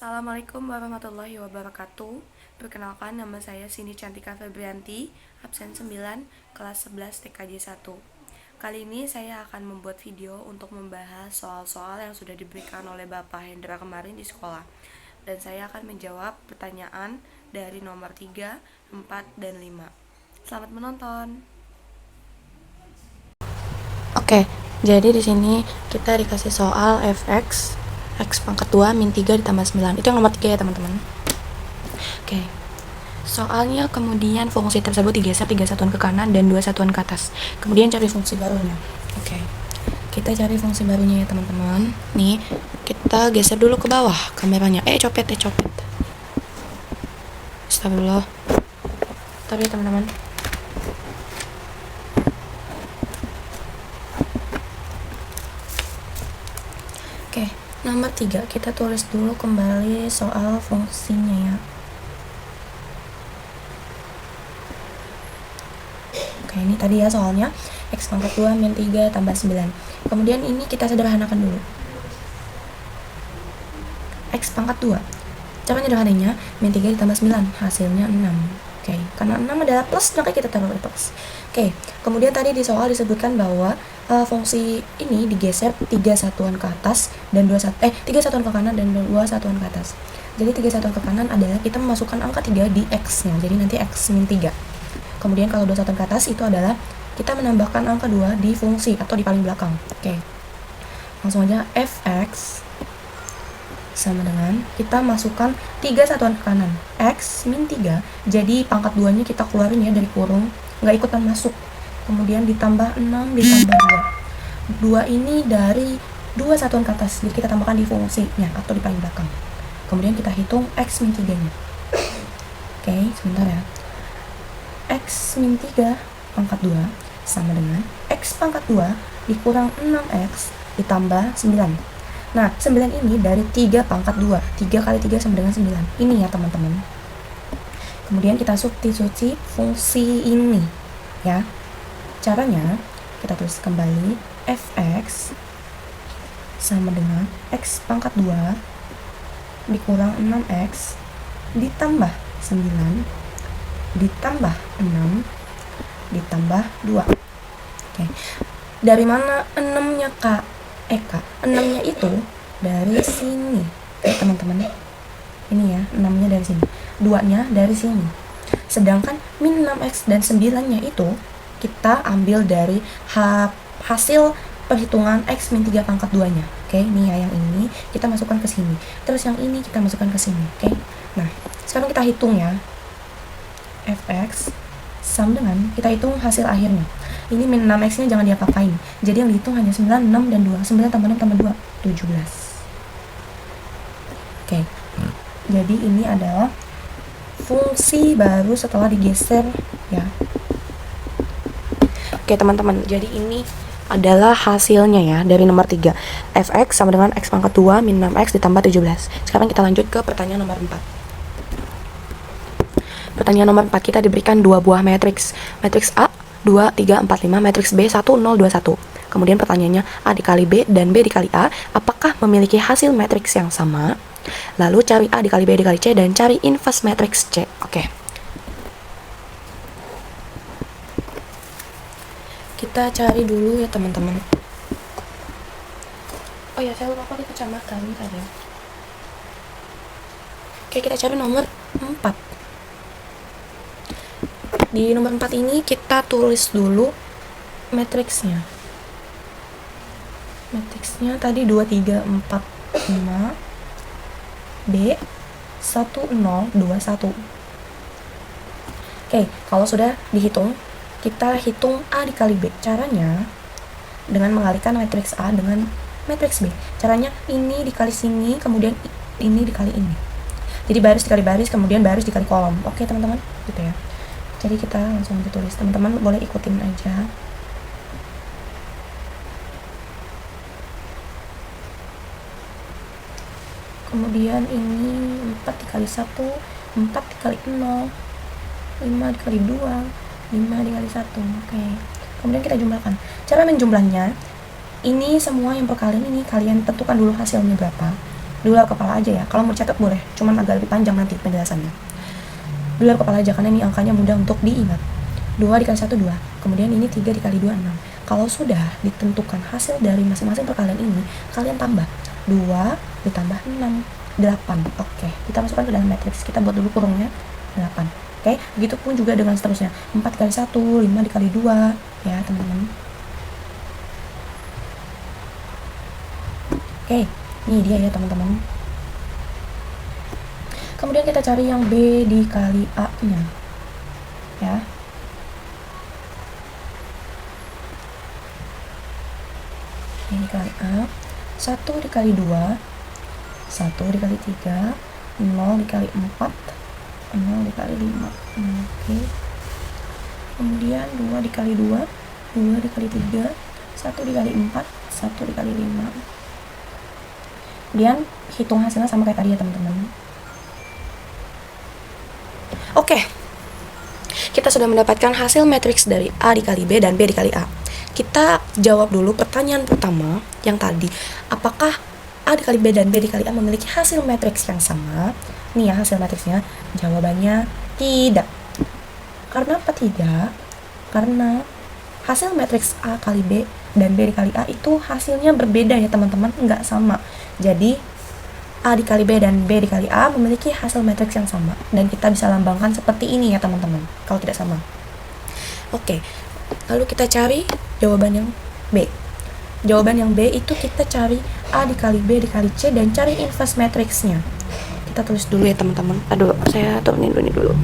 Assalamualaikum warahmatullahi wabarakatuh. Perkenalkan, nama saya Cindy Cantika Febrianti, absen 9, kelas 11 TKJ 1. Kali ini saya akan membuat video untuk membahas soal-soal yang sudah diberikan oleh Bapak Hendra kemarin di sekolah. Dan saya akan menjawab pertanyaan dari nomor 3, 4, dan 5. Selamat menonton. Oke, jadi di sini kita dikasih soal fx x pangkat 2 min 3 ditambah 9. Itu yang nomor 3 ya teman-teman. Oke, soalnya kemudian fungsi tersebut digeser 3 satuan ke kanan dan 2 satuan ke atas. Kemudian cari fungsi barunya. Oke, kita cari fungsi barunya ya teman-teman. Nih, kita geser dulu ke bawah kameranya. Copet. Astagfirullah. Tapi ya teman-teman. Oke, nomor 3 kita tulis dulu kembali soal fungsinya ya. Oke, ini tadi ya soalnya x pangkat 2 min 3 tambah 9. Kemudian ini kita sederhanakan dulu. X pangkat 2. Cara sederhananya min 3 ditambah 9, hasilnya 6. Oke, karena 6 adalah plus, maka kita taruh plus. Oke, kemudian tadi di soal disebutkan bahwa fungsi ini digeser 3 satuan ke atas dan 3 satuan ke kanan dan 2 satuan ke atas. Jadi 3 satuan ke kanan adalah kita memasukkan angka 3 di x-nya. Jadi nanti x min 3. Kemudian kalau 2 satuan ke atas itu adalah kita menambahkan angka 2 di fungsi atau di paling belakang. Oke. Langsung aja fx sama dengan kita masukkan 3 satuan ke kanan, x min 3. Jadi pangkat 2 nya kita keluarin ya dari kurung, nggak ikutan masuk. Kemudian ditambah 6 ditambah 2. 2 ini dari 2 satuan ke atas, jadi kita tambahkan di fungsinya atau di paling belakang. Kemudian kita hitung x min 3 nya. Oke, sebentar ya. X min 3 pangkat 2 sama dengan x pangkat 2 dikurang 6x ditambah 9. Nah, 9 ini dari 3 pangkat 2. 3 kali 3 sama dengan 9. Ini ya teman-teman. Kemudian kita substitusi fungsi ini ya. Caranya kita tulis kembali fx sama dengan x pangkat 2 dikurang 6x ditambah 9 ditambah 6 ditambah 2. Oke. Dari mana 6-nya, Kak? Kak, 6-nya itu dari sini. Teman-teman. Ini ya, 6-nya dari sini. 2-nya dari sini. Sedangkan min 6x dan 9-nya itu kita ambil dari hasil perhitungan x min 3 pangkat 2-nya. Oke, ini ya yang ini kita masukkan ke sini. Terus yang ini kita masukkan ke sini. Oke. Nah, sekarang kita hitung ya. fx sama dengan kita hitung hasil akhirnya. Ini min 6x nya jangan diapa-apain. Jadi yang dihitung hanya 9, 6, dan 2. 9 tambah 6 tambah 2, 17. Oke. Jadi ini adalah fungsi baru setelah digeser ya. Oke teman-teman, jadi ini adalah hasilnya ya dari nomor 3. fx sama dengan x pangkat 2 min 6x ditambah 17. Sekarang kita lanjut ke pertanyaan nomor 4. Pertanyaan nomor 4 kita diberikan 2 buah matriks. Matriks A 2, 3, 4, 5, matriks B 1, 0, 2, 1. Kemudian pertanyaannya A dikali B dan B dikali A apakah memiliki hasil matriks yang sama? Lalu cari A dikali B dikali C dan cari inverse matriks C. Oke. Kita cari dulu ya teman-teman. Oh ya, saya lupa pakai kacamata bentar ya. Oke, kita cari nomor 4. Di nomor 4 ini kita tulis dulu matriksnya. Matriksnya tadi 2, 3, 4, 5 B 1, 0, 2, 1. Oke, kalau sudah dihitung, kita hitung A dikali B. Caranya dengan mengalihkan matriks A dengan matriks B. Caranya ini dikali sini, kemudian ini dikali ini. Jadi baris dikali baris, kemudian baris dikali kolom. Oke teman-teman, gitu ya. Jadi kita langsung ditulis, teman-teman boleh ikutin aja. Kemudian ini 4 dikali 1, 4 dikali 0, 5 dikali 2, 5 dikali 1. Oke. Kemudian kita jumlahkan. Cara menjumlahnya, ini semua yang perkalian ini kalian tentukan dulu hasilnya berapa. di luar kepala aja ya. Kalau mau catat boleh, cuman agak lebih panjang nanti penjelasannya. Di luar kepala aja, karena ini angkanya mudah untuk diingat. 2 dikali 1, 2. Kemudian ini 3 dikali 2, 6. Kalau sudah ditentukan hasil dari masing-masing perkalian ini, kalian tambah 2 ditambah 6, 8. Oke, kita masukkan ke dalam matriks. Kita buat dulu kurungnya 8. Oke, begitupun juga dengan seterusnya. 4 kali 1, 5 dikali 2, ya teman-teman. Oke, ini dia ya teman-teman. Kemudian kita cari yang B dikali A-nya. Ya. B dikali A. 1 dikali 2, 1 dikali 3, 0 dikali 4, 0 dikali 5. Oke. Kemudian 2 dikali 2, 2 dikali 3, 1 dikali 4, 1 dikali 5. Kemudian hitung hasilnya sama kayak tadi ya teman-teman. Oke, kita sudah mendapatkan hasil matriks dari A dikali B dan B dikali A. Kita jawab dulu pertanyaan pertama yang tadi. Apakah A dikali B dan B dikali A memiliki hasil matriks yang sama? Nih ya hasil matriksnya. Jawabannya tidak. Karena apa tidak? Karena hasil matriks A kali B dan B dikali A itu hasilnya berbeda ya teman-teman, nggak sama. Jadi A dikali B dan B dikali A memiliki hasil matriks yang sama, dan kita bisa lambangkan seperti ini ya teman-teman kalau tidak sama. Oke, lalu kita cari jawaban yang B. Jawaban yang B itu kita cari A dikali B dikali C dan cari inverse matriksnya. Kita tulis dulu ya teman-teman. Aduh, saya turunin ini dulu.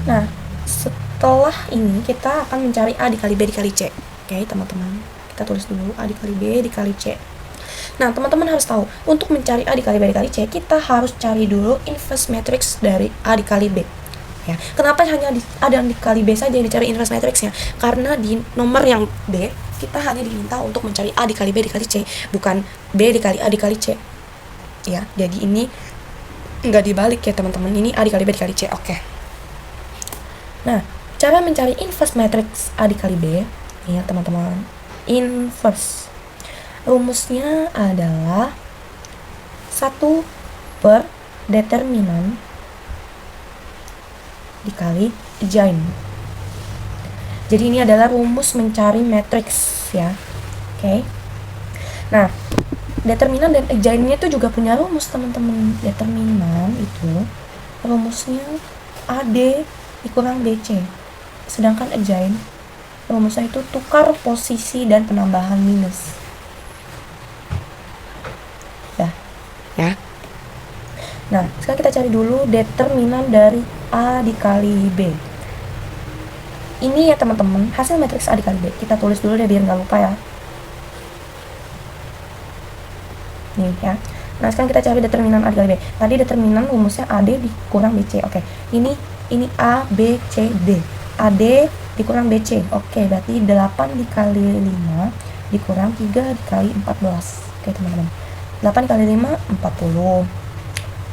Nah, setelah ini kita akan mencari A dikali B dikali C. Oke, teman-teman. Kita tulis dulu A dikali B dikali C. Nah, teman-teman harus tahu, untuk mencari A dikali B dikali C, kita harus cari dulu inverse matrix dari A dikali B. Ya, kenapa hanya A dan dikali B saja yang dicari inverse matrixnya? Karena di nomor yang B, kita hanya diminta untuk mencari A dikali B dikali C, bukan B dikali A dikali C. Ya, jadi ini nggak dibalik ya teman-teman. Ini A dikali B dikali C. Oke. Nah, cara mencari inverse matrix A dikali B, ya teman-teman, inverse. Rumusnya adalah 1 per determinan dikali join. Jadi ini adalah rumus mencari matrix ya. Oke. Nah, determinan dan join-nya itu juga punya rumus teman-teman. Determinan itu rumusnya AD dikurang BC. Sedangkan adjoint rumusnya itu tukar posisi dan penambahan minus. Dah. Ya. Nah, sekarang kita cari dulu determinan dari A dikali B. Ini ya teman-teman, hasil matriks A dikali B. Kita tulis dulu deh biar nggak lupa ya. Nih ya. Nah, sekarang kita cari determinan A dikali B. Tadi determinan rumusnya AD dikurang BC. Oke. Ini A, B, C, D. AD dikurang BC. Oke, berarti 8 dikali 5 dikurang 3 dikali 14. Oke, teman-teman. 8 dikali 5, 40.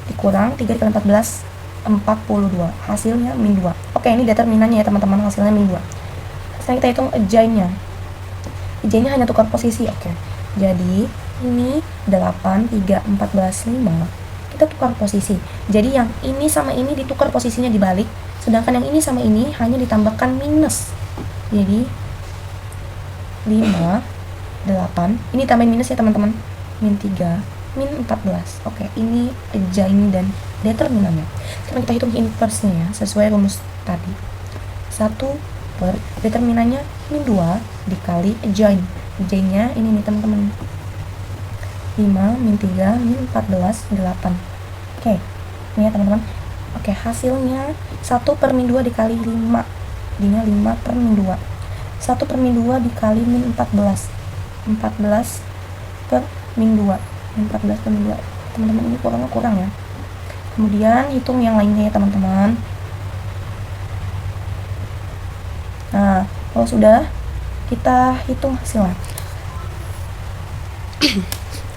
Dikurang 3 dikali 14, 42. Hasilnya min 2. Oke, ini determinannya ya, teman-teman. Hasilnya min 2. Sekarang kita hitung adjoint-nya. Adjoint-nya hanya tukar posisi. Oke. Jadi, ini 8, 3, 14, 5. Kita tukar posisi. Jadi yang ini sama ini ditukar posisinya dibalik, sedangkan yang ini sama ini hanya ditambahkan minus. Jadi 5, 8. Ini tambahin minus ya teman-teman. Min 3, min 14. Oke, ini adjoint dan determinannya. Sekarang kita hitung inverse-nya ya, sesuai rumus tadi. 1 per determinannya min 2 dikali adjoint. Adjoint-nya ini nih teman-teman. 5 min 3 min 14 8. Oke, ini ya teman-teman. Oke, hasilnya 1 per min 2 dikali 5. Jadinya 5 per min 2. 1 per min 2 dikali min 14. 14 per min 2. 14 per min 2. Teman-teman, ini kurang ya. Kemudian hitung yang lainnya ya teman-teman. Nah, kalau sudah, kita hitung hasilnya.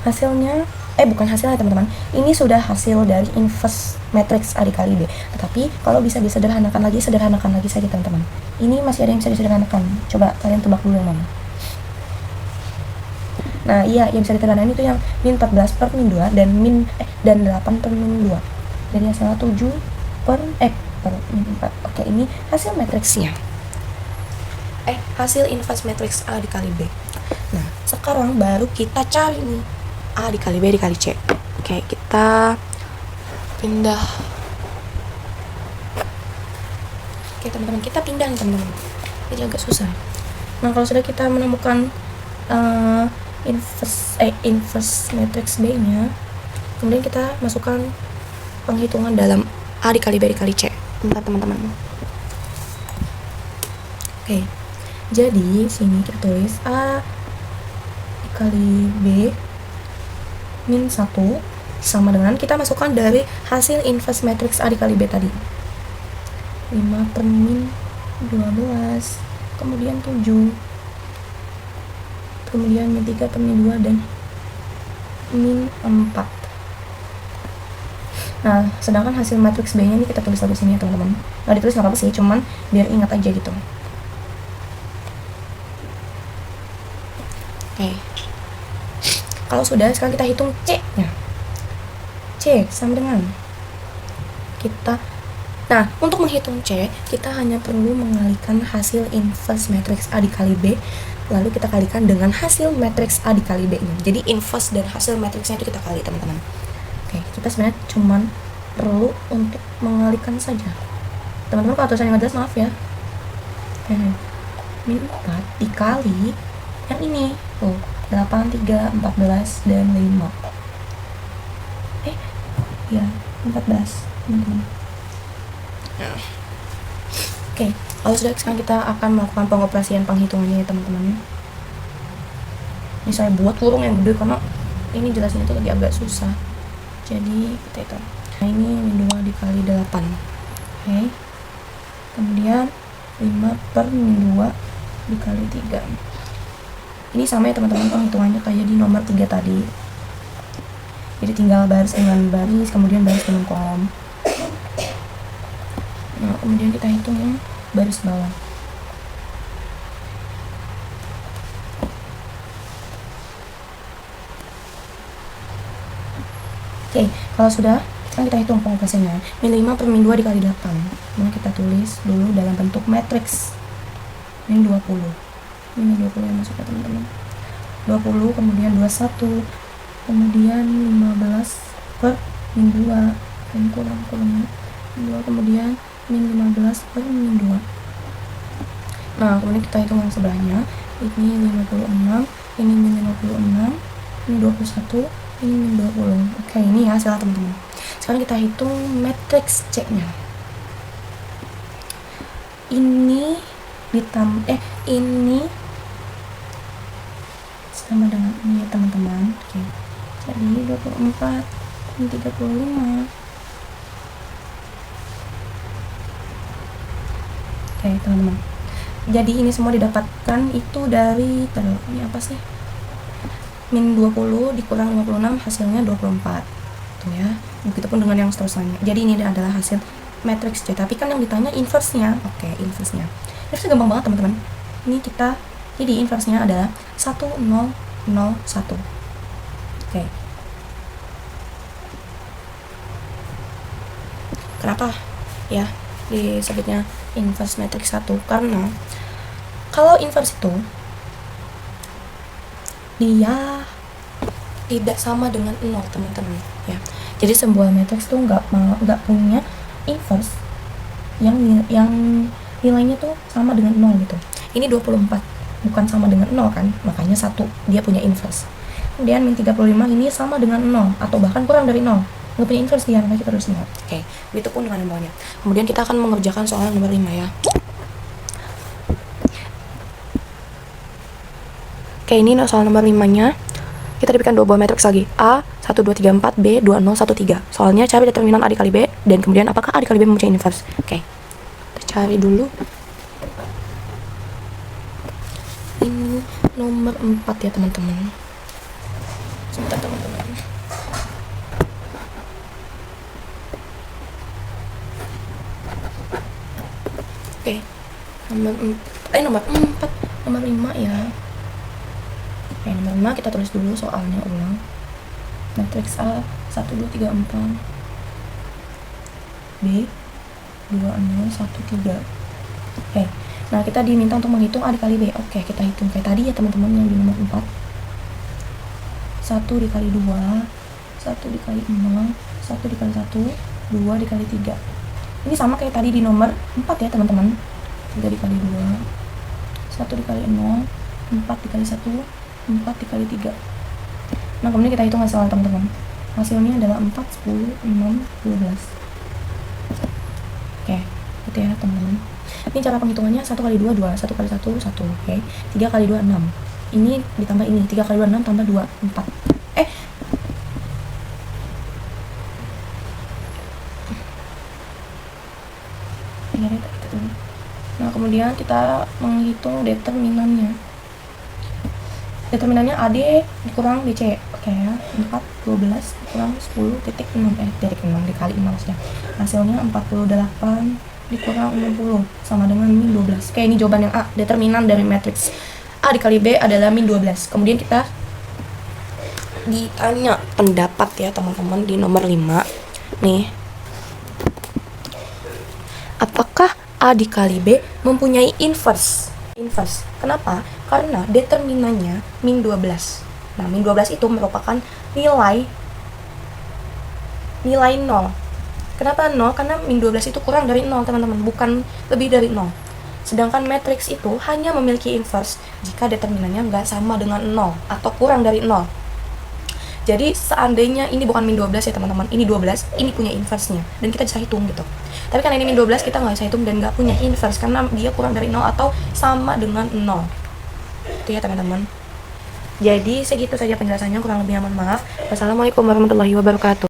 Hasilnya bukan hasilnya teman-teman, ini sudah hasil dari inverse matrix A dikali B. Tetapi kalau bisa disederhanakan lagi saja teman-teman. Ini masih ada yang bisa disederhanakan. Coba kalian tebak dulu yang mana. Nah iya, yang bisa diteladani itu yang min 14 per min 2 dan 8 per min 2. Jadi hasilnya 7 per min 4. Oke, ini hasil matriksnya. Hasil inverse matriks A dikali B. Nah, sekarang baru kita cari nih A dikali B dikali C. Oke, kita pindah. Oke, teman-teman, kita pindah nih, teman-teman. Jadi agak susah. Nah, kalau sudah kita menemukan inverse matrix B-nya, kemudian kita masukkan penghitungan dalam A dikali B dikali C. Bentar, teman-teman. Oke. Jadi, sini kita tulis A dikali B min 1 sama dengan kita masukkan dari hasil inverse matrix A dikali B tadi. 5 per min 12, kemudian 7, kemudian min 3 per min 2, dan min 4. Nah, sedangkan hasil matriks B nya ini kita tulis lagi sini ya, teman-teman. Nggak ditulis nggak apa-apa sih, cuman biar ingat aja gitu. Oke. Kalau sudah, sekarang kita hitung C-nya. C sama dengan Nah, untuk menghitung C, kita hanya perlu mengalihkan hasil inverse matrix A dikali B, lalu kita kalikan dengan hasil matrix A dikali B-nya. Jadi inverse dan hasil matriksnya itu kita kali, teman-teman. Oke, kita sebenarnya cuman perlu untuk mengalihkan saja. Teman-teman kalau tulisannya nggak jelas, maaf ya. Min 4 dikali yang ini, 8, 3, 14, dan 5. Ya, 14, teman-teman. Oke, kalau sudah, sekarang kita akan melakukan pengoperasian penghitungannya ya, teman-teman. Ini saya buat kurung yang gede karena ini jelasin itu lagi agak susah. Jadi kita hitung. Nah, ini min 2 dikali 8. Oke. Kemudian 5 per min 2 dikali 3. Ini sama ya, teman-teman, penghitungannya kayak di nomor 3 tadi. Jadi tinggal baris dengan baris, kemudian baris dengan kolom. Nah, kemudian kita hitung yang baris bawah. Oke, kalau sudah, sekarang kita hitung pengoperasiannya. Min 5 per min 2 dikali 8. Nah, kita tulis dulu dalam bentuk matriks. Min 20. Ini 20 yang masuk ya, teman-teman. 20, kemudian 21, kemudian 15 per min 2, dan kurang 2, kemudian min 15 per min 2. Nah, kemudian kita hitung yang sebelahnya. Ini 56, ini min 56, ini 21, ini min 20. Oke, ini ya hasilnya, teman-teman. Sekarang kita hitung matriks C-nya. Ini ini sama dengan ini ya, teman-teman. Oke. Jadi 24 dan 35. Oke, teman-teman. Jadi ini semua didapatkan itu dari ini apa sih? Min 20 dikurang 56 hasilnya 24. Tuh ya. Begitupun dengan yang seterusnya. Jadi ini adalah hasil matriks C. Tapi kan yang ditanya inverse-nya. Oke, inverse-nya. Inverse gampang banget, teman-teman. Ini kita, jadi inverse-nya adalah 1, 0, 0, 1. Oke. Kenapa ya disebutnya inverse matrix 1? Karena kalau inverse itu dia tidak sama dengan 0, teman-teman ya. Jadi sebuah matriks tuh nggak punya inverse yang nilainya tuh sama dengan 0 gitu. Ini 24 bukan sama dengan 0 kan, makanya 1 dia punya inverse. Kemudian min 35 ini sama dengan 0 atau bahkan kurang dari 0, nggak punya inverse dia, makanya kita harus ingat. Oke, begitu pun dengan yang bawahnya. Kemudian kita akan mengerjakan soal nomor 5 ya. Oke, ini soal nomor 5-nya. Kita diberikan dua buah matriks lagi. A 1, 2, 3, 4, B 2, 0, 1, 3. Soalnya cari determinan A dikali B dan kemudian apakah A dikali B mempunyai inverse. Oke. Kita cari dulu. Ini nomor 4 ya, teman-teman. Sebentar, teman-teman. Oke. Nomor 4, nomor 5 ya. Oke, nomor 5 kita tulis dulu soalnya ulang. Matriks A 1, 2, 3, 4, B 2, 0, 1, 3. Oke, nah kita diminta untuk menghitung A dikali B. Oke, kita hitung kayak tadi ya teman-teman yang di nomor 4. 1 dikali 2, 1 dikali 0, 1 dikali 1, 2 dikali 3. Ini sama kayak tadi di nomor 4 ya teman-teman. 3 dikali 2, 1 dikali 0, 4 dikali 1, 4 dikali 3. Nah kemudian kita hitung hasilnya teman-teman. Hasilnya adalah 4, 10, 6, 12. Oke, gitu ya teman-teman. Ini cara penghitungannya 1 kali 2, 2, 1 kali 1, 1. Oke, 3 kali 2, 6. Ini ditambah ini, 3 kali 2, 6 tambah 2, 4. Nah kemudian kita menghitung determinannya. Determinannya AD dikurang DC. Oke ya, 4, 12 dikurang 10 titik 6. Titik 6 dikali 6 maksudnya. Hasilnya 48 dikurang 60 sama dengan min 12. Oke, ini jawaban yang A. Determinan dari matriks A dikali B adalah min 12. Kemudian kita ditanya pendapat ya teman-teman di nomor 5. Nih. Apakah A dikali B mempunyai inverse? Inverse. Kenapa? Karena determinannya min 12. Nah, min 12 itu merupakan nilai 0. Kenapa 0? Karena min 12 itu kurang dari 0, teman-teman, bukan lebih dari 0. Sedangkan matriks itu hanya memiliki inverse jika determinannya nggak sama dengan 0 atau kurang dari 0. Jadi seandainya ini bukan min 12 ya teman-teman, ini 12, ini punya inverse-nya dan kita bisa hitung gitu. Tapi karena ini min 12 kita nggak bisa hitung dan nggak punya inverse karena dia kurang dari 0 atau sama dengan 0. Itu ya teman-teman. Jadi segitu saja penjelasannya, kurang lebihnya mohon maaf. Wassalamualaikum warahmatullahi wabarakatuh.